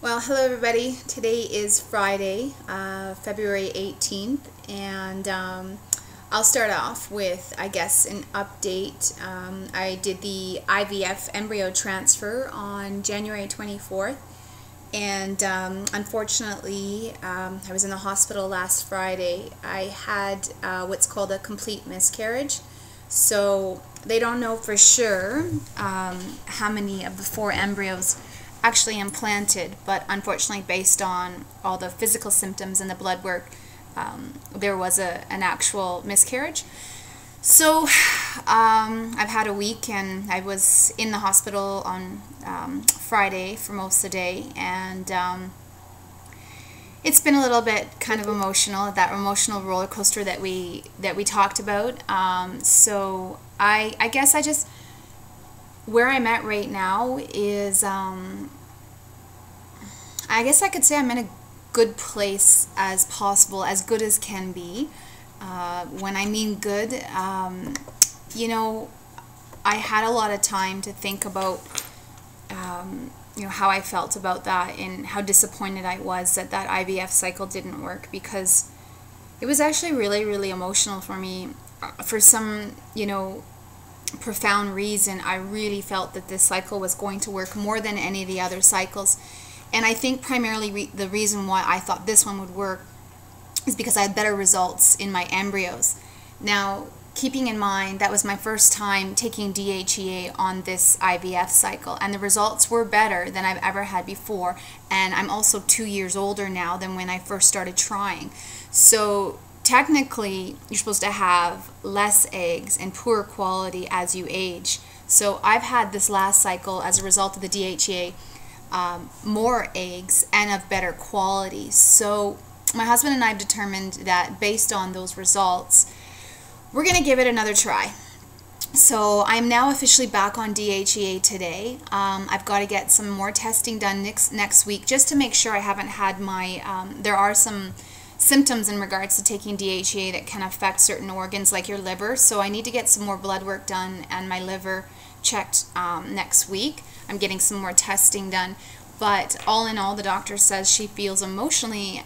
Well, hello everybody. Today is Friday, February 18th, and I'll start off with, I guess, an update. I did the IVF embryo transfer on January 24th, and unfortunately, I was in the hospital last Friday. I had what's called a complete miscarriage. So they don't know for sure how many of the 4 embryos actually implanted, but unfortunately, based on all the physical symptoms and the blood work, there was an actual miscarriage. So I've had a week, and I was in the hospital on Friday for most of the day, and it's been a little bit kind of emotional, that emotional roller coaster that we talked about. So I guess where I'm at right now is, I guess I could say I'm in a good place as possible, as good as can be. When I mean good, I had a lot of time to think about, how I felt about that and how disappointed I was that IVF cycle didn't work, because it was actually really, really emotional for me. For some, profound reason, I really felt that this cycle was going to work more than any of the other cycles. And I think primarily the reason why I thought this one would work is because I had better results in my embryos. Now, keeping in mind that was my first time taking DHEA on this IVF cycle, and the results were better than I've ever had before, and I'm also 2 years older now than when I first started trying. So technically, you're supposed to have less eggs and poorer quality as you age. So I've had this last cycle, as a result of the DHEA, more eggs and of better quality. So my husband and I have determined that based on those results, we're going to give it another try. So I'm now officially back on DHEA today. I've got to get some more testing done next week, just to make sure I haven't had my, there are some symptoms in regards to taking DHEA that can affect certain organs like your liver. So I need to get some more blood work done and my liver checked next week. I'm getting some more testing done. But all in all, the doctor says she feels emotionally,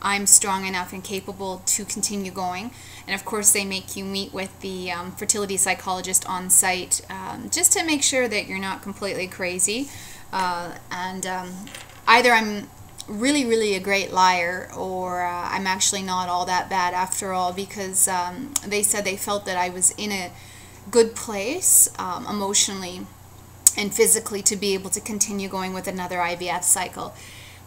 I'm strong enough and capable to continue going. And of course, they make you meet with the fertility psychologist on site, just to make sure that you're not completely crazy. Either I'm really, really a great liar, or I'm actually not all that bad after all, because they said they felt that I was in a good place emotionally and physically to be able to continue going with another IVF cycle.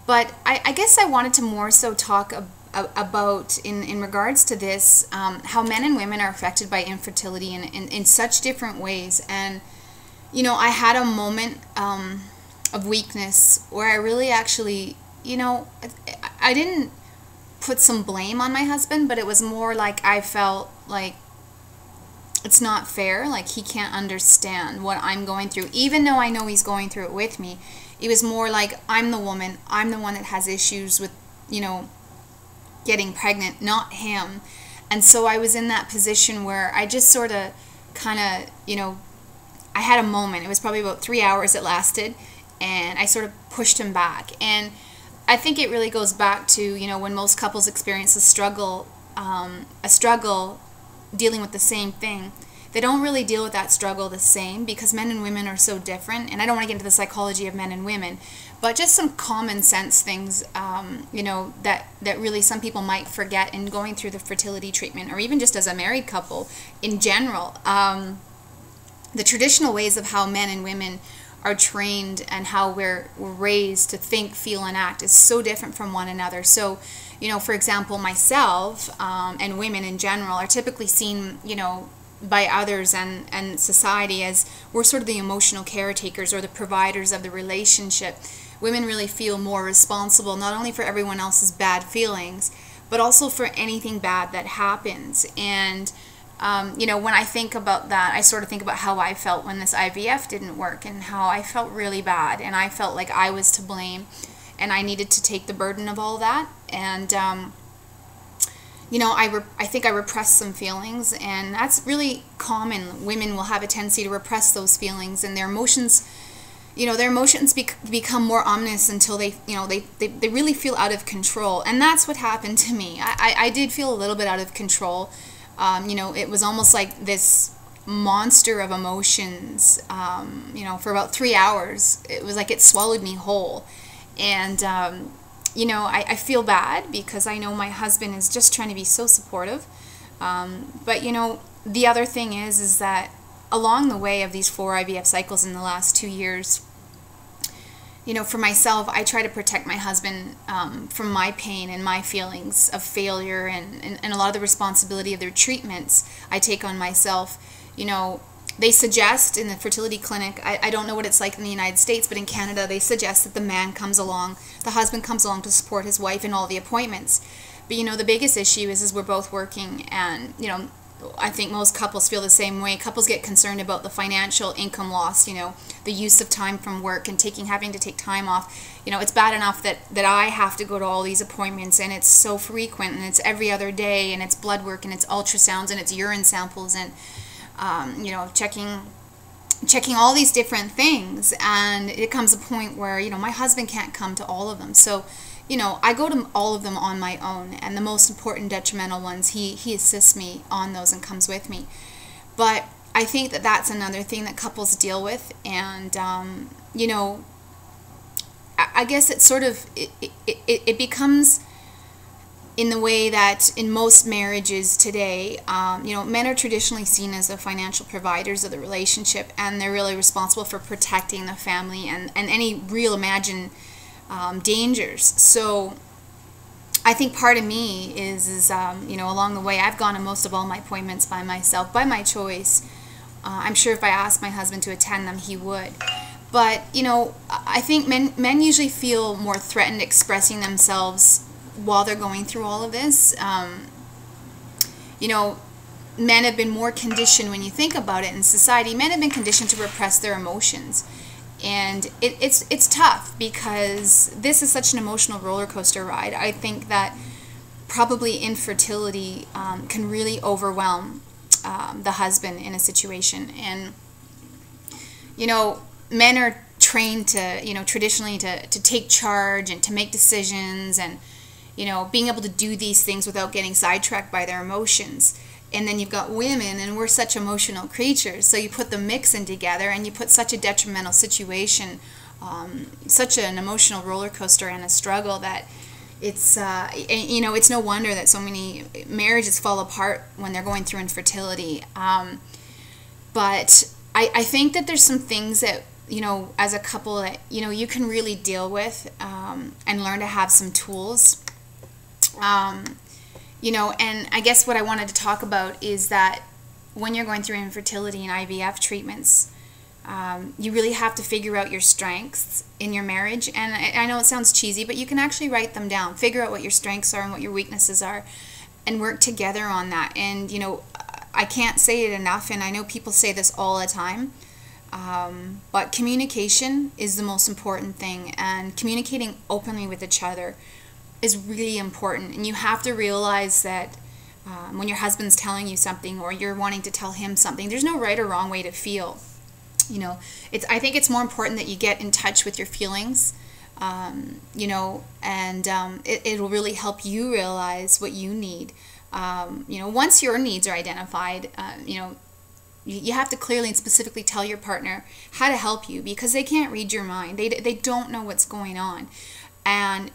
But I guess I wanted to more so talk about, in regards to this, how men and women are affected by infertility in such different ways. And, I had a moment of weakness where I really actually, I didn't put some blame on my husband, but it was more like I felt like it's not fair, like he can't understand what I'm going through, even though I know he's going through it with me. It was more like I'm the woman, I'm the one that has issues with, getting pregnant, not him. And so I was in that position where I just sort of kind of, I had a moment. It was probably about 3 hours it lasted, and I sort of pushed him back. And I think it really goes back to, when most couples experience a struggle dealing with the same thing, they don't really deal with that struggle the same, because men and women are so different. And I don't want to get into the psychology of men and women, but just some common sense things, that really some people might forget in going through the fertility treatment, or even just as a married couple in general. The traditional ways of how men and women are trained and how we're raised to think, feel, and act is so different from one another. So, for example, myself and women in general are typically seen, by others and society as we're sort of the emotional caretakers or the providers of the relationship. Women really feel more responsible, not only for everyone else's bad feelings, but also for anything bad that happens. And when I think about that, I sort of think about how I felt when this IVF didn't work, and how I felt really bad, and I felt like I was to blame, and I needed to take the burden of all that. And I think I repressed some feelings, and that's really common. Women will have a tendency to repress those feelings, and their emotions their emotions become more ominous until they really feel out of control. And that's what happened to me. I did feel a little bit out of control. It was almost like this monster of emotions, for about 3 hours. It was like it swallowed me whole. And, I feel bad because I know my husband is just trying to be so supportive. But, the other thing is that along the way of these 4 IVF cycles in the last 2 years, for myself, I try to protect my husband from my pain and my feelings of failure and a lot of the responsibility of their treatments I take on myself. They suggest in the fertility clinic, I don't know what it's like in the United States, but in Canada, they suggest that the husband comes along to support his wife in all the appointments. But, the biggest issue is we're both working, and, I think most couples feel the same way. Couples get concerned about the financial income loss, the use of time from work and having to take time off. It's bad enough that I have to go to all these appointments, and it's so frequent, and it's every other day, and it's blood work, and it's ultrasounds, and it's urine samples, and checking all these different things. And it comes a point where, my husband can't come to all of them. So, I go to all of them on my own, and the most important detrimental ones, he assists me on those and comes with me. But I think that that's another thing that couples deal with. And, I guess it's sort of, it becomes in the way that in most marriages today, men are traditionally seen as the financial providers of the relationship, and they're really responsible for protecting the family and any real imagined dangers. So I think part of me is along the way, I've gone to most of all my appointments by myself, by my choice. I'm sure if I asked my husband to attend them, he would. But, I think men usually feel more threatened expressing themselves while they're going through all of this. Men have been more conditioned, when you think about it in society, men have been conditioned to repress their emotions. And it's tough because this is such an emotional roller coaster ride. I think that probably infertility can really overwhelm the husband in a situation. And, men are trained to, traditionally to take charge and to make decisions and, being able to do these things without getting sidetracked by their emotions. And then you've got women, and we're such emotional creatures. So you put the mix in together, and you put such a detrimental situation, such an emotional roller coaster and a struggle that it's, it's no wonder that so many marriages fall apart when they're going through infertility. But I think that there's some things that, as a couple that, you can really deal with and learn to have some tools. And I guess what I wanted to talk about is that when you're going through infertility and IVF treatments, you really have to figure out your strengths in your marriage. And I know it sounds cheesy, but you can actually write them down. Figure out what your strengths are and what your weaknesses are and work together on that. And, I can't say it enough, and I know people say this all the time, but communication is the most important thing, and communicating openly with each other is really important. And you have to realize that when your husband's telling you something or you're wanting to tell him something, there's no right or wrong way to feel. I think it's more important that you get in touch with your feelings, and it'll really help you realize what you need. Once your needs are identified, you have to clearly and specifically tell your partner how to help you, because they can't read your mind. They don't know what's going on. And,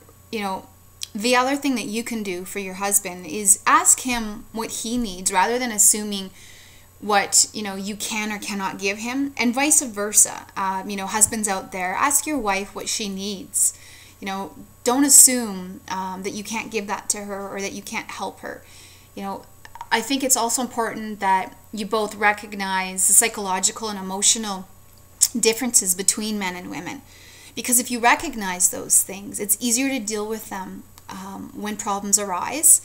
the other thing that you can do for your husband is ask him what he needs rather than assuming what, you can or cannot give him, and vice versa. Husbands out there, ask your wife what she needs. Don't assume that you can't give that to her or that you can't help her. I think it's also important that you both recognize the psychological and emotional differences between men and women. Because if you recognize those things, it's easier to deal with them when problems arise.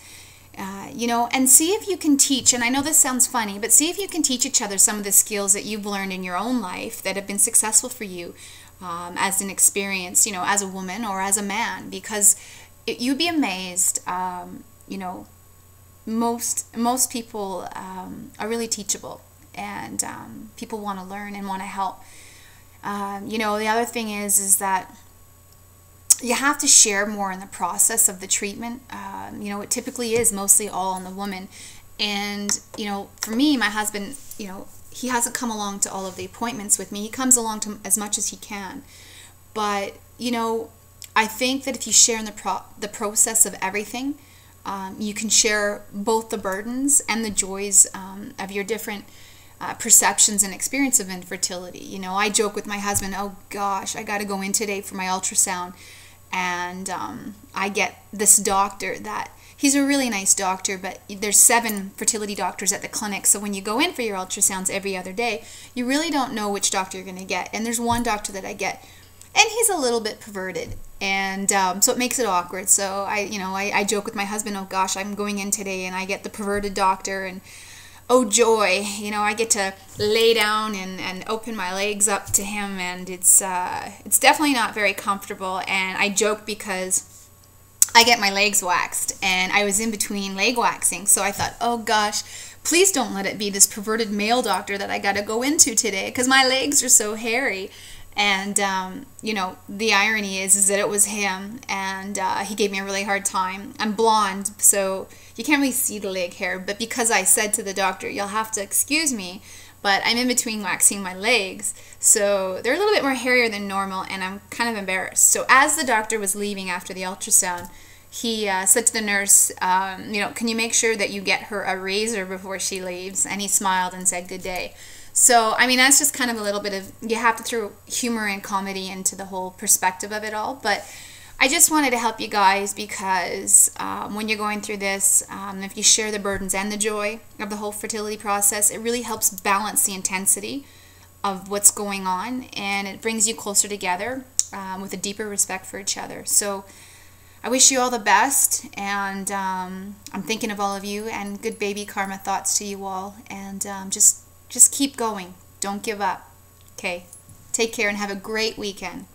And see if you can teach, and I know this sounds funny, but see if you can teach each other some of the skills that you've learned in your own life that have been successful for you as an experience, as a woman or as a man. Because you'd be amazed, most people are really teachable, and people want to learn and want to help. The other thing is that you have to share more in the process of the treatment. It typically is mostly all on the woman. And, for me, my husband, he hasn't come along to all of the appointments with me. He comes along to as much as he can. But, I think that if you share in the process of everything, you can share both the burdens and the joys of your different perceptions and experience of infertility. I joke with my husband, oh gosh, I got to go in today for my ultrasound. And I get this doctor that, he's a really nice doctor, but there's 7 fertility doctors at the clinic. So when you go in for your ultrasounds every other day, you really don't know which doctor you're going to get. And there's one doctor that I get, and he's a little bit perverted. And so it makes it awkward. So I joke with my husband, oh gosh, I'm going in today and I get the perverted doctor, and oh joy, I get to lay down and open my legs up to him, and it's definitely not very comfortable. And I joke because I get my legs waxed, and I was in between leg waxing, so I thought, oh gosh, please don't let it be this perverted male doctor that I got to go into today, because my legs are so hairy. And the irony is that it was him, and he gave me a really hard time. I'm blonde, so you can't really see the leg hair, but because I said to the doctor, you'll have to excuse me, but I'm in between waxing my legs, so they're a little bit more hairier than normal, and I'm kind of embarrassed. So as the doctor was leaving after the ultrasound, he said to the nurse, can you make sure that you get her a razor before she leaves? And he smiled and said, good day. So, that's just kind of a little bit of, you have to throw humor and comedy into the whole perspective of it all. But I just wanted to help you guys because when you're going through this, if you share the burdens and the joy of the whole fertility process, it really helps balance the intensity of what's going on, and it brings you closer together with a deeper respect for each other. So I wish you all the best, and I'm thinking of all of you, and good baby karma thoughts to you all, and just keep going. Don't give up. Okay. Take care and have a great weekend.